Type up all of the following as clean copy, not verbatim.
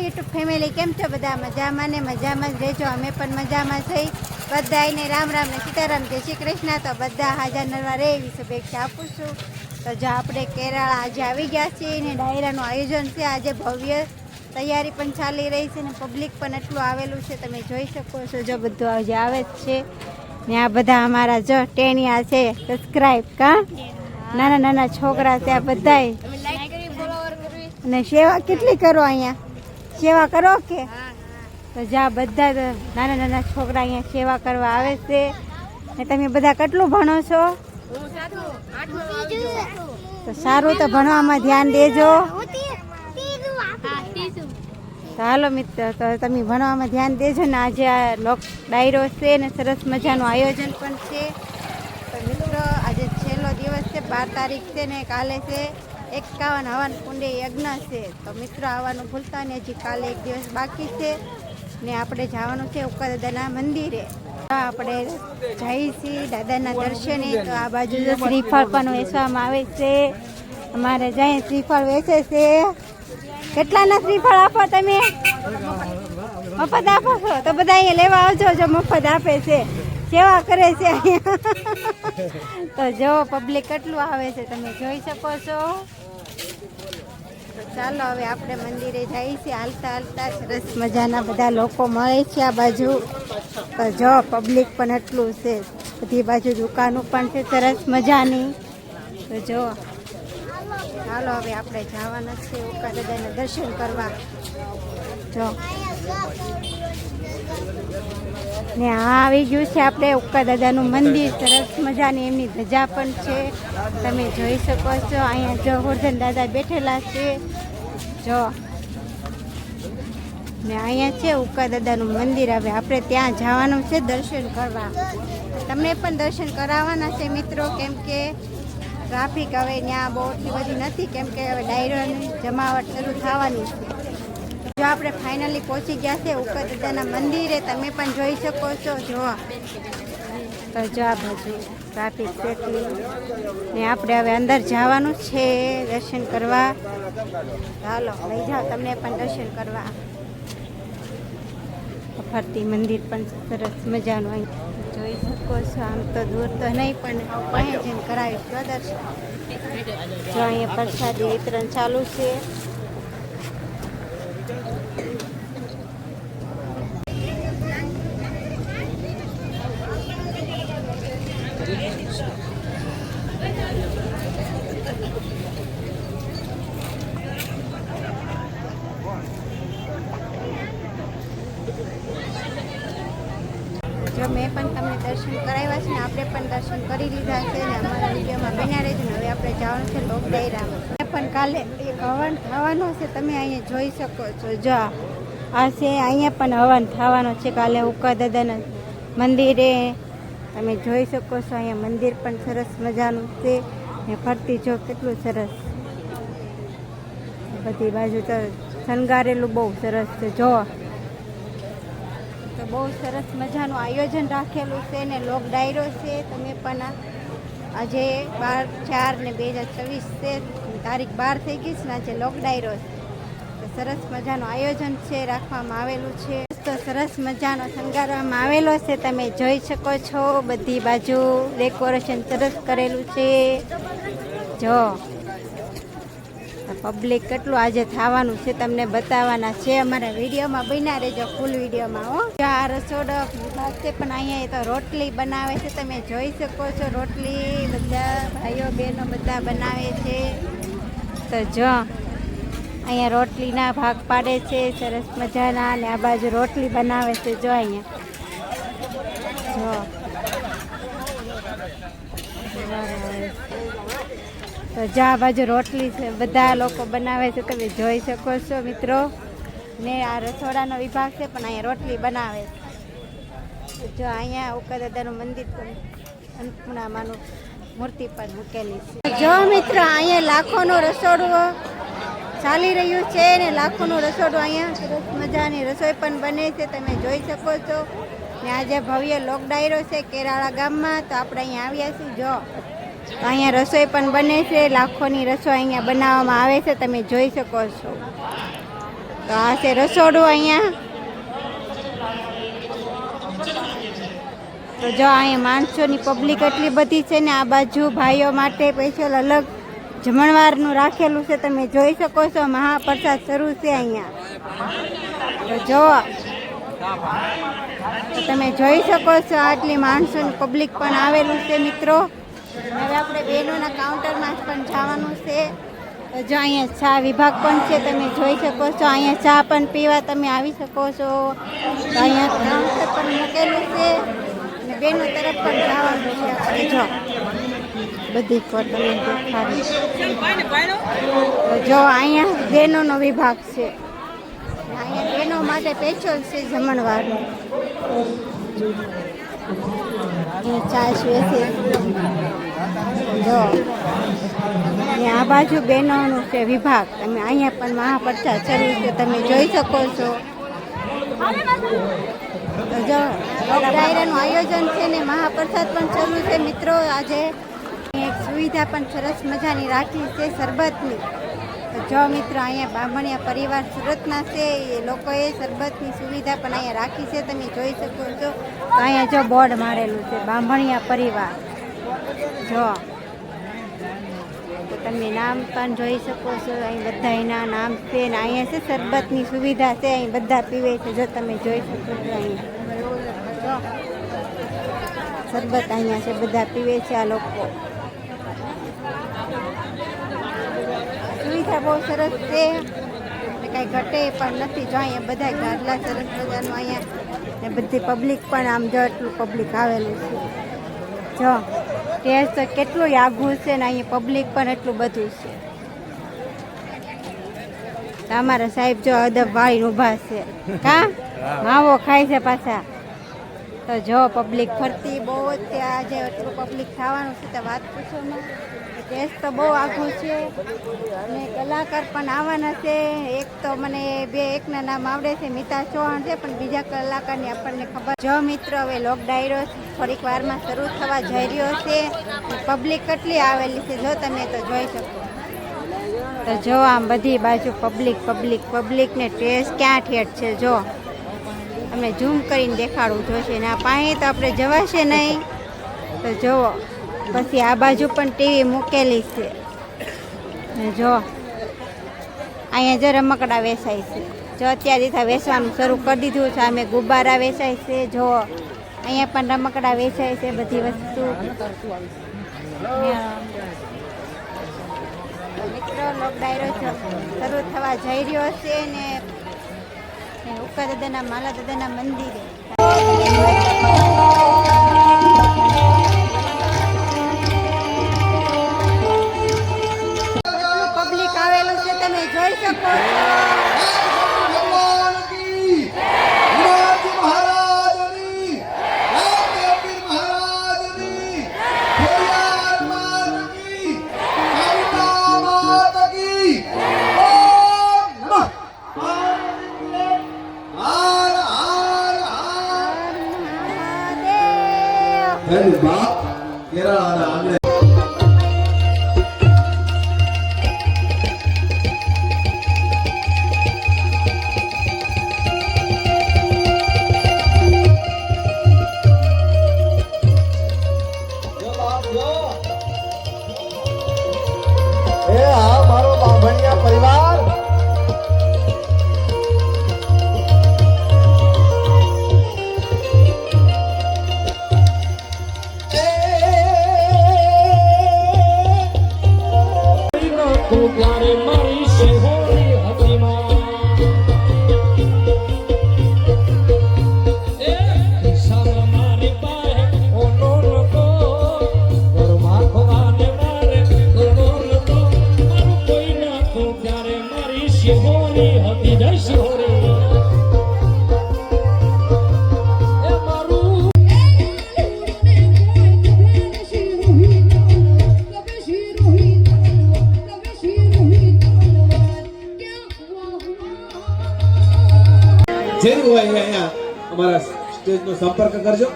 YouTube family, કેમ છો બધા? મજામાં ને મજામાં જ રહેજો. અમે પણ મજામાં થઈ. બધાને રામ રામ ને સીતારામ, જય શ્રી કૃષ્ણ. તો બધા હાજર નરવા રહે એવી શુભેચ્છા આપું છું. તો જો આપણે કેરાળા આજે આવી ગયા છીએ ને ડાયરાનું આયોજન છે. આજે ભવ્ય તૈયારી પણ ચાલી રહી છે ને પબ્લિક પણ એટલું આવેલું છે, તમે જોઈ શકો છો. જો બધું આજે આવે જ છે ને આ બધા અમારા જો ટેણિયા છે, સબસ્ક્રાઈબ કા નાના નાના છોકરા છે આ બધાય. અને સેવા કેટલી કરો અહીંયા? સેવા કરો કે? તો જ્યાં બધા નાના નાના છોકરા અહીંયા સેવા કરવા આવે છે. ને તમે બધા કેટલું ભણો છો? તો સારું, તો ભણવામાં ધ્યાન દેજો. તો હાલો મિત્ર, તો તમે ભણવામાં ધ્યાન દેજો ને આજે આ લોક ડાયરો છે ને સરસ મજાનું આયોજન પણ છે. તો મિત્રો આજે છેલ્લો દિવસ છે, 12 તારીખ છે ને કાલે છે 51 હવન કુંડી યજ્ઞ છે. તો મિત્રો આવવાનું ભૂલતા ને, હજી કાલે એક દિવસ બાકી છે ને આપણે જવાનું છે ઉકા દાદાના મંદિરે. આપણે જઈએ છીએ દાદાના દર્શને. તો આ બાજુ શ્રીફળ પણ વેચવામાં આવે છે. અમારે જાય શ્રીફળ વેચે છે. કેટલાના શ્રીફળ આપો તમે? મફત આપો છો? તો બધા અહીંયા લેવા આવજો, જો મફત આપે છે, સેવા કરે છે અહીંયા. તો જો પબ્લિક કેટલું આવે છે તમે જોઈ શકો છો. તો ચાલો હવે આપણે મંદિરે જઈએ છીએ. હાલતા હાલતા સરસ મજાના બધા લોકો મળે છે આ બાજુ. તો જો પબ્લિક પણ એટલું છે, બધી બાજુ દુકાનો પણ છે સરસ મજાની. તો જો ચાલો હવે આપણે જવાના છે ઉકા દાદાના દર્શન કરવા. જો ને આવી ગયું છે આપણે ઉકા દાદાનું મંદિર. સરસ મજાની એમની ધજા પણ છે, તમે જોઈ શકો છો. અહીંયા જો ગોરધન દાદા બેઠેલા છે. જો ને અહીંયા છે ઉકા દાદાનું મંદિર. હવે આપણે ત્યાં જવાનું છે દર્શન કરવા. તમને પણ દર્શન કરાવવાના છે મિત્રો, કેમ કે ટ્રાફિક હવે ત્યાં બહુ એટલી બધી નથી, કેમ કે હવે ડાયરાની જમાવટ શરૂ થવાની છે. જો આપણે ફાઇનલી પહોંચી ગયા છે ઉકા દાદાના મંદિરે, તમે પણ જોઈ શકો છો. જો તો જો આ બાજુ ટ્રાફિક કેટલી ને આપણે હવે અંદર જવાનું છે દર્શન કરવા. ચાલો લઈ જાઓ તમને પણ દર્શન કરવા. ફરતી મંદિર પણ સરસ મજાનું અહીં જોઈ શકો છો. આમ તો દૂર તો નહીં, પણ અહીં જઈને કરાવીશું દર્શન. જો અહીંયા પ્રસાદી વિતરણ ચાલુ છે. જો મેં પણ તમને દર્શન કરાવ્યા છે ને આપણે પણ દર્શન કરી લીધા છે ને અમારા વિડીયોમાં બન્યા રહેજો ને. હવે આપણે જવાનું છે લોક ડાયરામાં. પણ કાલે એક હવન થવાનો છે, તમે અહીંયા જોઈ શકો છો. જો આ છે, અહીંયા પણ હવન થવાનો છે કાલે ઉકા દાદાના મંદિરે. તમે જોઈ શકો છો. અહીંયા મંદિર પણ સરસ મજાનું છે ને ફરતી જો કેટલું સરસ, બધી બાજુ તો શણગારેલું બહુ સરસ છે. જો તો બહુ સરસ મજાનું આયોજન રાખેલું છે ને લોક ડાયરો છે. તમે પણ આજે 12/4/2026 છે, તારીખ 12 થઈ ગઈ છે ને આજે લોક ડાયરો છે. તો સરસ મજાનું આયોજન છે રાખવામાં આવેલું છે. તો સરસ મજાનો શણગારવામાં આવેલો છે, તમે જોઈ શકો છો. બધી બાજુ ડેકોરેશન સરસ કરેલું છે. જો પબ્લિક કેટલું આજે થવાનું છે તમને બતાવવાના છે. અમારા વિડીયોમાં બન્યા રહેજો, ફૂલ વિડીયોમાં. હો આ રસોડો વિભાગ છે, પણ અહીંયા તો રોટલી બનાવે છે, તમે જોઈ શકો છો. રોટલી બધા ભાઈઓ બહેનો બધા બનાવે છે. તો જો અહીંયા રોટલીના ભાગ પાડે છે સરસ મજાના, અને આ બાજુ રોટલી બનાવે છે. જો અહીંયા જો તો જ્યાં બાજુ રોટલી છે બધા લોકો બનાવે છે, તમે જોઈ શકો છો મિત્રો. ને આ રસોડાનો વિભાગ છે, પણ અહીંયા રોટલી બનાવે છે. જો અહીંયા ઉકા દાદાનું મંદિર પણ અન્નપૂર્ણામાંનું મૂર્તિ પણ મૂકેલી છે. જો મિત્રો અહીંયા લાખોનું રસોડું ચાલી રહ્યું છે ને લાખોનું રસોડું અહીંયા સરસ મજાની રસોઈ પણ બને છે, તમે જોઈ શકો છો. ને આજે ભવ્ય લોક ડાયરો છે કેરાળા ગામમાં, તો આપણે અહીંયા આવ્યા છીએ. જો અહીંયા રસોઈ પણ બને છે, લાખોની રસોઈ અહીંયા બનાવવામાં આવે છે, તમે જોઈ શકો છો. તો આ છે રસોડું અહીંયા. તો જો અહીંયા માણસોની પબ્લિક એટલી બધી છે ને. આ બાજુ ભાઈઓ માટે સ્પેશિયલ અલગ જમણવારનું રાખેલું છે, તમે જોઈ શકો છો. મહાપ્રસાદ શરૂ છે અહીંયા. તો જો તો તમે જોઈ શકો છો આટલી માણસોની પબ્લિક પણ આવેલું છે મિત્રો. હવે આપણે બહેનોના કાઉન્ટરમાં પણ જવાનું છે. તો જો અહીંયા ચા વિભાગ પણ છે, તમે જોઈ શકો છો. અહીંયા ચા પણ પીવા તમે આવી શકો છો. તો અહીંયા કાઉન્ટર પણ મૂકેલું છે અને બહેનો તરફ પણ જવાનું છે આપણે. જો બધી કોટન દેખાડી. તો જો અહીંયા બહેનોનો વિભાગ છે. અહીંયા બહેનો માટે સ્પેશિયલ છે જમણવારનું. અહીંયા ચાશ વેચે. જો અહીંયા આ બાજુ બહેનોનું છે વિભાગ. તમે અહીંયા પણ મહાપ્રસાદ શરૂ છે, તમે જોઈ શકો છો. તો જો ડાયરાનું આયોજન છે ને મહાપ્રસાદ પણ શરૂ છે મિત્રો. આજે એક સુવિધા પણ સરસ મજાની રાખી છે શરબતની. તો જો મિત્રો અહીંયા બામણિયા પરિવાર સુરતના છે, એ લોકોએ શરબતની સુવિધા પણ અહીંયા રાખી છે, તમે જોઈ શકો છો. તો અહીંયા જો બોર્ડ મારેલું છે બામણિયા પરિવાર. જો તો તમે નામ પણ જોઈ શકો છો. અહીં બધાના નામ છે ને અહીંયા છે શરબતની સુવિધા છે. અહીં બધા પીવે છે, જો તમે જોઈ શકો છો. અહીંયા શરબત અહીંયા છે, બધા પીવે છે આ લોકો. સુવિધા બહુ સરસ છે, કાંઈ ઘટે પણ નથી. જો અહીંયા બધા ગાડલા સરસ મજાનું અહીંયા ને બધી પબ્લિક પણ આમ જો એટલું પબ્લિક આવેલું છે. જો ટેસ્ટ કેટલું આઘું છે ને અહીંયા પબ્લિક પણ એટલું બધું છે. અમારા સાહેબ જો અદબ વાળીને ઊભા છે. કા માવો ખાય છે પાછા. તો જો પબ્લિક ફરતી બહુ જ છે. આજે એટલું પબ્લિક થવાનું છે તો વાત પૂછોમાં. ટેસ્ટ તો બહુ આઘું છે અને કલાકાર પણ આવવાના છે. એક તો મને એકના નામ આવડે છે, મિતા ચૌહાણ છે, પણ બીજા કલાકારની આપણને ખબર. જો મિત્રો હવે લોક ડાયરો થોડીક વારમાં શરૂ થવા જઈ રહ્યો છે. પબ્લિક કેટલી આવેલી છે જો તમે તો જોઈ શકો. તો જો આમ બધી બાજુ પબ્લિક પબ્લિક પબ્લિક ને ટેસ્ટ ક્યાં ઠેઠ છે. જો અમે ઝૂમ કરીને દેખાડવું જોશે ને આ પાસે તો આપણે જવાશે નહીં. તો જુઓ પછી આ બાજુ પણ ટીવી મૂકેલી છે. જો અહીંયા જો રમકડા વેચાય છે. જો અત્યારે વેચવાનું શરૂ કરી દીધું છે. અમે ગુબ્બારા વેચાય છે. જો અહીંયા પણ રમકડા વેચાય છે, બધી વસ્તુ. મિત્રો લોક ડાયરો શરૂ થવા જઈ રહ્યો છે ને ઉકા દાદાના માલા દાદાના મંદિરે. પબ્લિક આવેલું છે, તમે જોઈ શકો છો. જેનું હોય અહીંયા અમારા સ્ટેજનો સંપર્ક કરજો.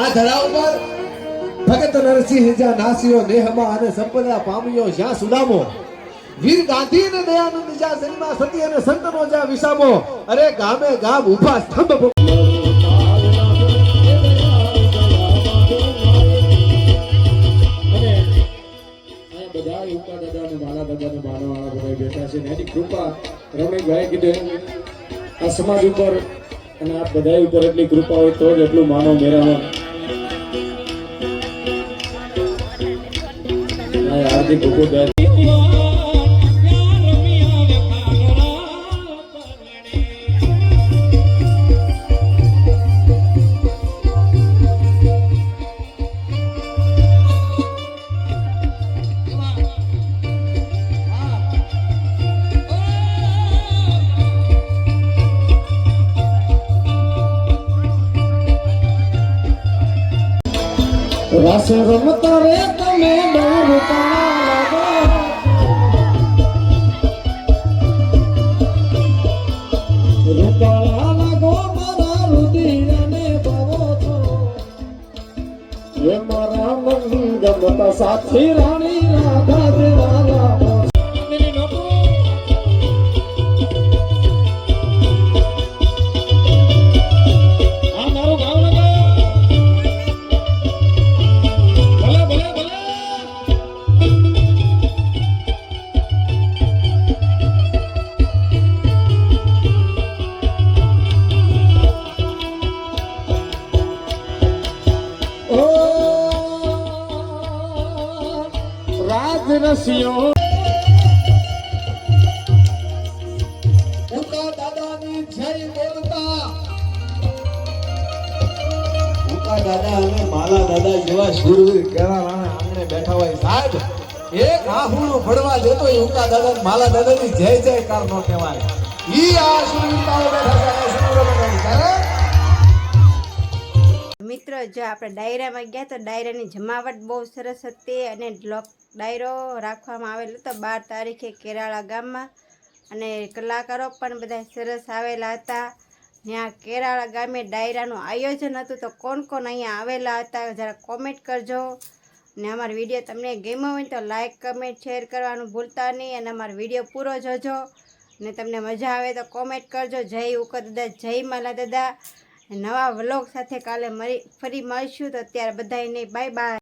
આ ધરા ઉપર ભગત નરસિંહ જ્યાં નાસ્યો નેહમાં અને સંપદા પામ્યો જ્યાં સુદામો વીર ગાંધી અને દયાનંદ જ્યાં જન્મા સતી અને સંતનો જ્યાં વિસામો, અરે ગામે ગામ ઊભા સ્તંભ. બધા ઉકા દાદા અને માલા દાદા ને માનવા બધા બેઠા છે. એની કૃપા રમણીકભાઈ કીધું આ સમાજ ઉપર અને આ બધા ઉપર એટલી કૃપા હોય તો જ એટલું માનવ મેળવવા. હાર્દિક ભૂપતભાઈ રસ રમતા રે તમે રૂપાળા લાગો મારા રુધિરને ભવો છો એ મારા મન ગમતા સાથી રાણી રાધા દેવાલા. રસિયો ઉકા દાદાની જય બોલતા. ઉકા દાદા અને માલા દાદા જેવા શૂરવીર કેળા રાણા આંગણે બેઠા હોય સાહેબ, એક આહુડું ભડવા દેતો એ ઉકા દાદા અને માલા દાદાની જય જયકાર નો કહેવાય. ઈ આ શૂરવીરતાઓ બેઠા છે શૂરવીરોની ત્યારે. મિત્રો જો આપણે ડાયરામાં ગયા તો ડાયરાની જમાવટ બહુ સરસ હતી અને ડાયરો રાખવામાં આવેલો હતો 12 તારીખે કેરાળા ગામમાં અને કલાકારો પણ બધા સરસ આવેલા હતા. ત્યાં કેરાળા ગામે ડાયરાનું આયોજન હતું તો કોણ કોણ અહીંયા આવેલા હતા જરા કોમેન્ટ કરજો. અને અમારો વિડીયો તમને ગમ્યો હોય તો લાઈક કમેન્ટ શેર કરવાનું ભૂલતા નહીં અને અમારો વિડીયો પૂરો જોજો અને તમને મજા આવે તો કોમેન્ટ કરજો. જય ઉકા દાદા, જય માલા દાદા. નવા વ્લોગ સાથે કાલે ફરી મળીશું તો અત્યારે બધાને બાય બાય.